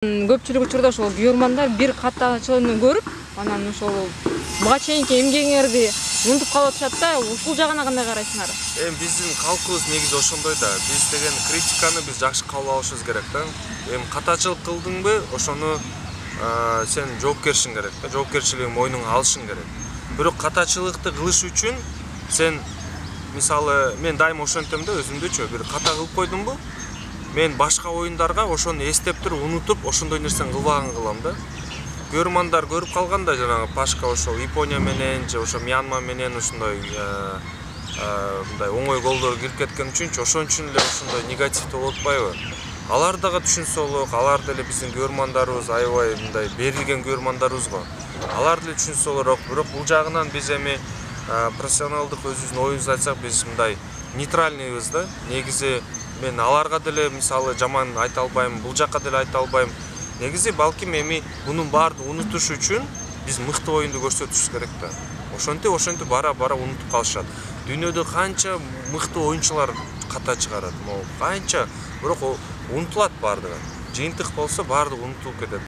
Көпчүлүк учурда ошол күйөрмандар бир катачыны көрүп, анан ошол буга чейинки эмгегиңерди унутуп калып атышат да, ушул жагына кандай карайсыңар? Биздин калкыбыз негизи ошондой да. Биз деген критиканы биз жакшы кабыл алышыбыз керек да. Катачылык кылдыңбы, ошону сен жоопкерчилигиң керек да. Жоопкерчилигиң мойнуңа алышың керек. Бирок катачылыкты кылыш үчүн сен мисалы мен дайыма ошентем да, өзүмдөчү бир ката кылып койдумбу, мен башка оюндарга ошону эстеп туруп, унутуп, ошондой нерсени кылбаган кылам да. Көрөрмандар көрүп калганда жанагы Пашка ошол Япония менен же ошо Мьянма менен ушундай мындай оңой голдор кирип кеткен үчүнчү, ошон үчүн эле ушундай негативдүү болуп атпайбы? Алар дагы түшүнсө болот, алар деле биздин көрөрмандарыбыз аябай мындай берилген көрөрмандарыбыз го. Алар деле түшүнсө болот, бирок бул жагынан биз эми профессионалдык өзүбүздүн оюбузду айтсак, биз мындай нейтральныйбыз да. Негизи мен аларга деле мисалы жаман айта албайм, бул жакка деле айта албайм. Негизи балким эми бунун баардыгын унутуш үчүн биз мыкты оюнду көрсөтүшүбүз керек да. Ошентип бара унутуп калышат. Дүйнөдө канча мыкты оюнчулар ката чыгарат, канча, бирок унутулат баардыгы. Жыйынтык болсо баардыгы унутулуп кетет.